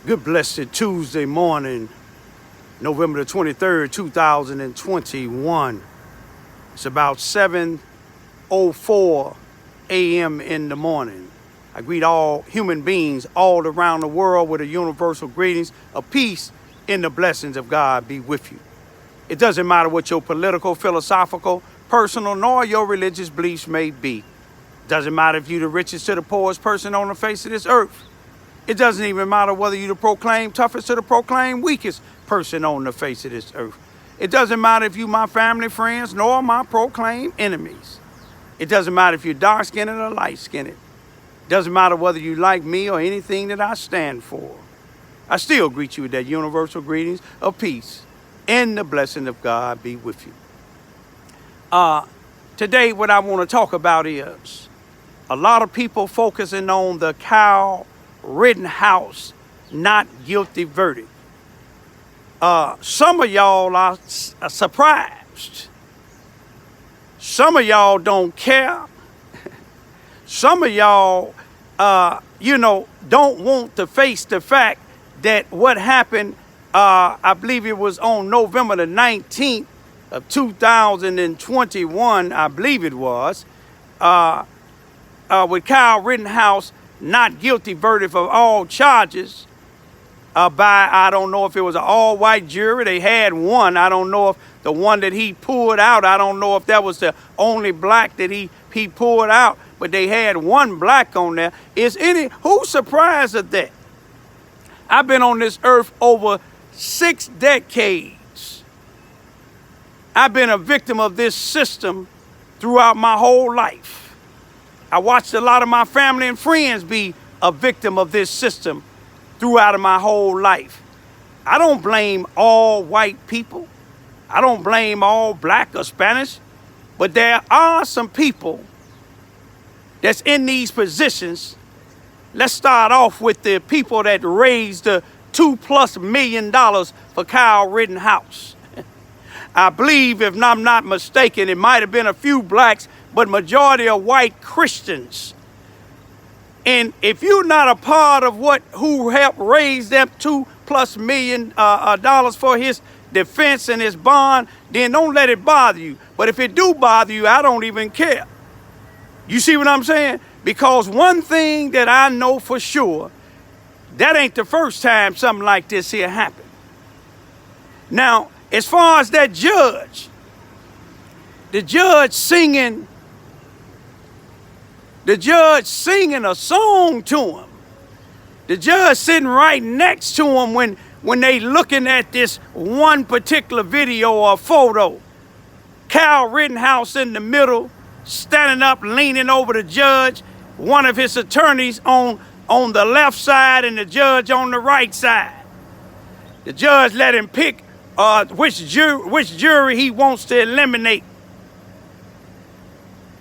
Good blessed Tuesday morning, November the 23rd, 2021. It's about 7:04 a.m. in the morning. I greet all human beings all around the world with a universal greetings of peace and the blessings of God be with you. It doesn't matter what your political, philosophical, personal, nor your religious beliefs may be. It doesn't matter if you're the richest to the poorest person on the face of this earth. It doesn't even matter whether you're the proclaimed toughest or the proclaimed weakest person on the face of this earth. It doesn't matter if you my family, friends, nor my proclaimed enemies. It doesn't matter if you're dark-skinned or light-skinned. It doesn't matter whether you like me or anything that I stand for. I still greet you with that universal greetings of peace and the blessing of God be with you. Today, what I want to talk about is a lot of people focusing on the Kyle Rittenhouse not guilty verdict. Some of y'all are surprised. Some of y'all don't care. Some of y'all, don't want to face the fact that what happened, I believe it was on November the 19th of 2021, I believe it was, with Kyle Rittenhouse not guilty verdict of all charges by, I don't know if it was an all-white jury. They had one. I don't know if the one that he pulled out, I don't know if that was the only black that he pulled out, but they had one black on there. Who's surprised at that? I've been on this earth over 6 decades. I've been a victim of this system throughout my whole life. I watched a lot of my family and friends be a victim of this system throughout my whole life. I don't blame all white people. I don't blame all black or Spanish. But there are some people that's in these positions. Let's start off with the people that raised the $2+ million for Kyle Rittenhouse. I believe, if I'm not mistaken, it might have been a few blacks, but majority of white Christians. And if you're not a part of who helped raise them $2+ million for his defense and his bond, then don't let it bother you. But if it do bother you, I don't even care. You see what I'm saying? Because one thing that I know for sure, that ain't the first time something like this here happened. Now, as far as that judge, the judge singing a song to him. The judge sitting right next to him when they looking at this one particular video or photo. Kyle Rittenhouse in the middle, standing up, leaning over the judge. One of his attorneys on the left side and the judge on the right side. The judge let him pick which jury he wants to eliminate.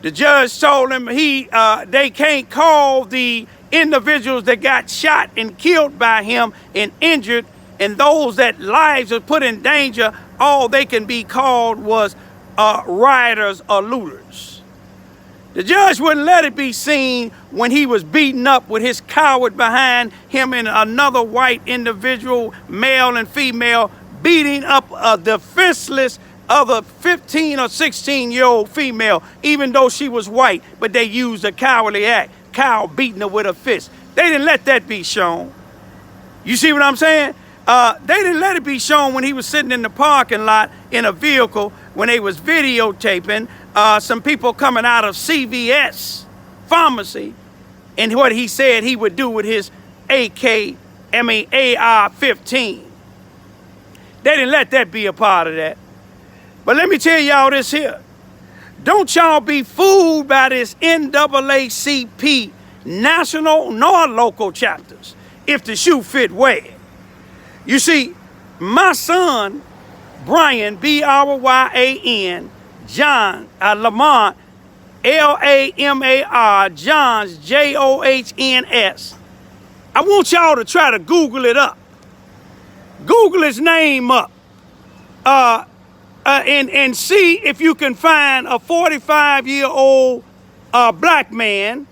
The judge told him they can't call the individuals that got shot and killed by him and injured, and those that lives are put in danger. All they can be called was rioters or looters. The judge wouldn't let it be seen when he was beaten up with his coward behind him and another white individual, male and female, beating up a defenseless other 15 or 16-year-old female, even though she was white, but they used a cowardly act. Kyle beating her with a fist. They didn't let that be shown. You see what I'm saying? They didn't let it be shown when he was sitting in the parking lot in a vehicle when they was videotaping some people coming out of CVS pharmacy and what he said he would do with his AR-15. They didn't let that be a part of that. But let me tell y'all this here. Don't y'all be fooled by this NAACP national nor local chapters if the shoe fit well. You see, my son, Brian, B-R-Y-A-N, John, Lamont, L-A-M-A-R, Johns, J-O-H-N-S. I want y'all to try to Google it up. Google his name up. And see if you can find a 45-year-old black man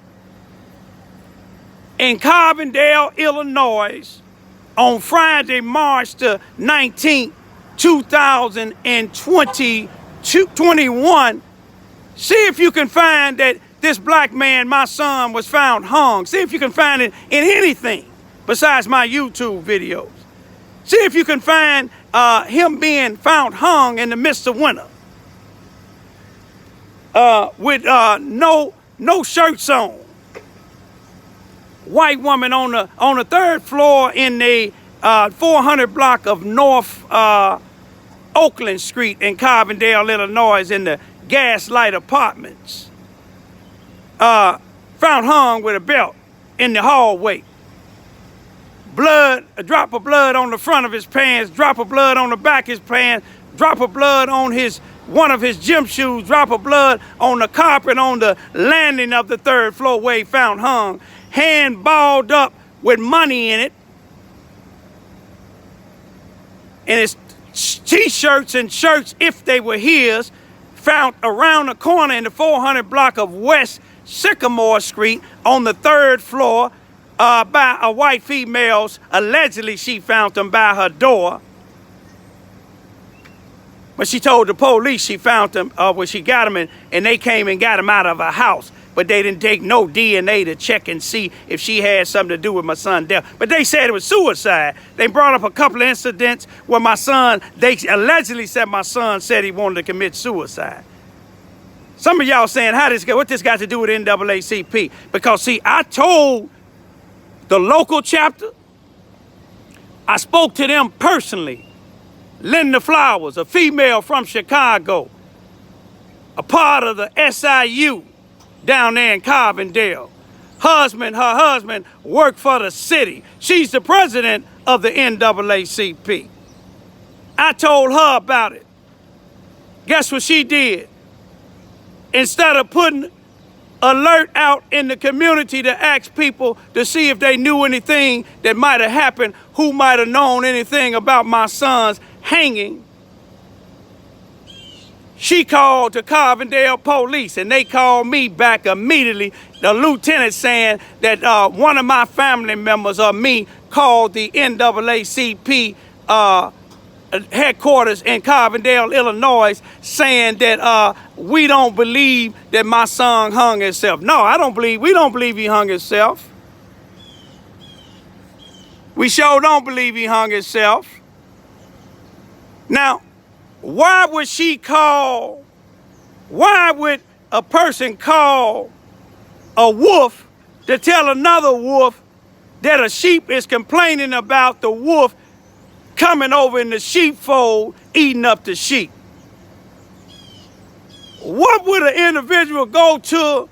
in Carbondale, Illinois, on Friday, March the 19th, 2021. See if you can find that this black man, my son, was found hung. See if you can find it in anything besides my YouTube videos. See if you can find him being found hung in the midst of winter with no shirts on. White woman on the third floor in the 400 block of North Oakland Street in Carbondale, Illinois, in the Gaslight Apartments. Found hung with a belt in the hallway. Blood, a drop of blood on the front of his pants, drop of blood on the back of his pants, drop of blood on one of his gym shoes, drop of blood on the carpet on the landing of the third floor where he found hung. Hand balled up with money in it. And his t-shirts and shirts, if they were his, found around the corner in the 400 block of West Sycamore Street on the third floor by a white female's. Allegedly, she found them by her door. But she told the police she found them when she got them, and they came and got them out of her house. But they didn't take no DNA to check and see if she had something to do with my son's death. But they said it was suicide. They brought up a couple of incidents where they allegedly said my son said he wanted to commit suicide. Some of y'all saying, what this got to do with NAACP? Because see, I told the local chapter, I spoke to them personally. Linda Flowers, a female from Chicago, a part of the SIU, down there in Carbondale. Her husband worked for the city. She's the president of the NAACP. I told her about it. Guess what she did? Instead of putting alert out in the community to ask people to see if they knew anything that might have happened, who might have known anything about my son's hanging, she called the Carbondale police, and they called me back immediately. The lieutenant saying that one of my family members or me called the NAACP headquarters in Carbondale, Illinois, saying that we don't believe that my son hung himself. No, we don't believe he hung himself. We sure don't believe he hung himself. Now, why would a person call a wolf to tell another wolf that a sheep is complaining about the wolf coming over in the sheepfold eating up the sheep? What would an individual go to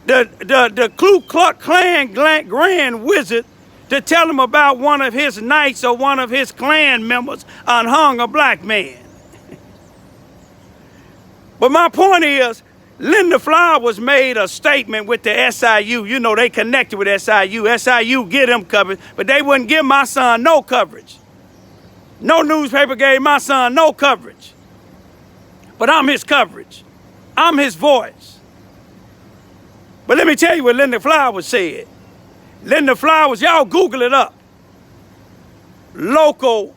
the Ku Klux Klan Grand Wizard to tell him about one of his knights or one of his Klan members unhung a black man? But my point is, Linda Flowers made a statement with the SIU. You know, they connected with SIU. SIU get them coverage, but they wouldn't give my son no coverage. No newspaper gave my son no coverage. But I'm his coverage. I'm his voice. But let me tell you what Linda Flowers said. Linda Flowers, y'all Google it up. Local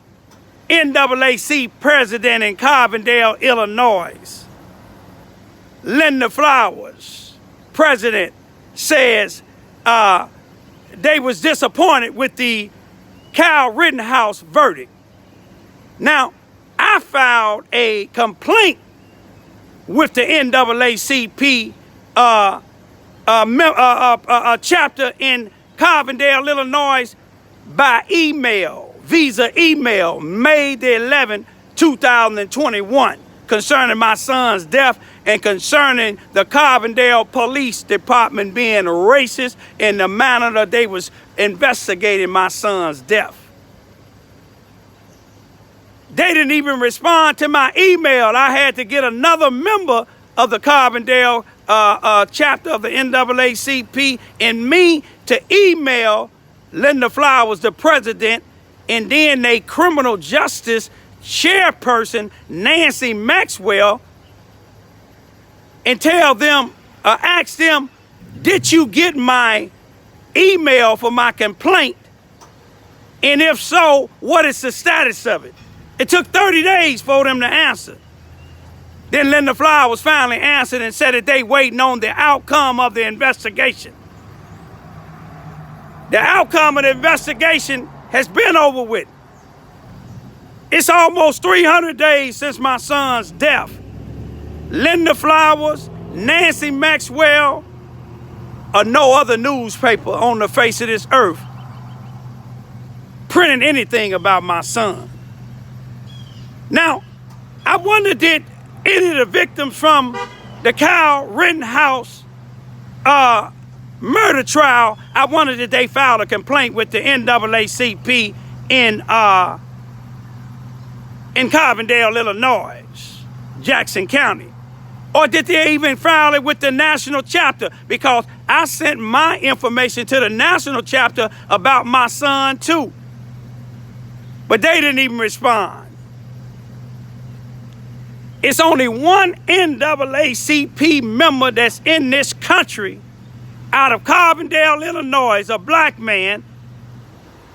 NAACP president in Carbondale, Illinois. Linda Flowers, president, says they was disappointed with the Kyle Rittenhouse verdict. Now, I filed a complaint with the NAACP chapter in Carbondale, Illinois, by email, visa email, May the 11th, 2021, concerning my son's death and concerning the Carbondale Police Department being racist in the manner that they was investigating my son's death. They didn't even respond to my email. I had to get another member of the Carbondale chapter of the NAACP and me to email Linda Flowers, the president, and then they criminal justice chairperson, Nancy Maxwell, and tell them, ask them, did you get my email for my complaint And if so, what is the status of it? It took 30 days for them to answer. Then Linda Flowers finally answered and said that they waiting on the outcome of the investigation. The outcome of the investigation has been over with. It's almost 300 days since my son's death. Linda Flowers, Nancy Maxwell, or no other newspaper on the face of this earth printing anything about my son. Now, I wonder, did any of the victims from the Kyle Rittenhouse murder trial, I wonder did they file a complaint with the NAACP in Carbondale, Illinois, Jackson County? Or did they even file it with the national chapter? Because I sent my information to the national chapter about my son too. But they didn't even respond. It's only one NAACP member that's in this country out of Carbondale, Illinois, a black man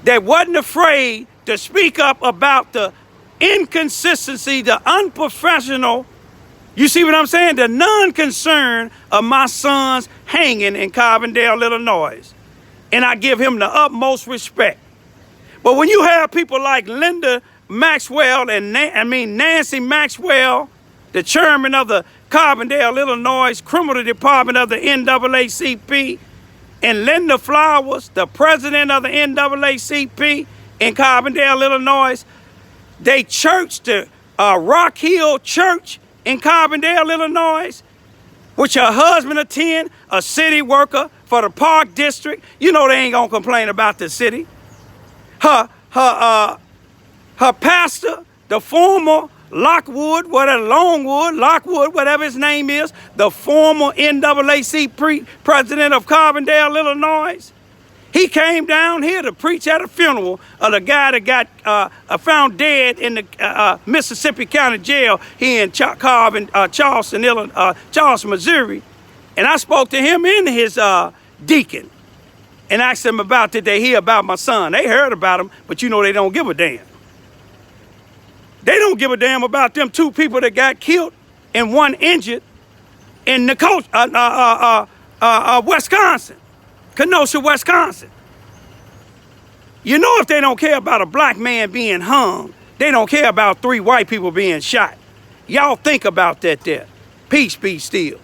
that wasn't afraid to speak up about the inconsistency, the unprofessional, you see what I'm saying? The non-concern of my son's hanging in Carbondale, Illinois. And I give him the utmost respect. But when you have people like Linda Maxwell and Nancy Maxwell, the chairman of the Carbondale, Illinois Criminal Department of the NAACP, and Linda Flowers, the president of the NAACP in Carbondale, Illinois, they churched the Rock Hill Church in Carbondale, Illinois, which her husband attend, a city worker for the Park District. You know they ain't gonna complain about the city. Her pastor, the former Lockwood, Lockwood, whatever his name is, the former NAACP president of Carbondale, Illinois, he came down here to preach at a funeral of the guy that got found dead in the Mississippi County Jail here in Charleston, Missouri. And I spoke to him and his deacon and asked him about, did they hear about my son? They heard about him, but you know they don't give a damn. They don't give a damn about them two people that got killed and one injured in Wisconsin, Kenosha, Wisconsin. You know if they don't care about a black man being hung, they don't care about 3 white people being shot. Y'all think about that there. Peace be still.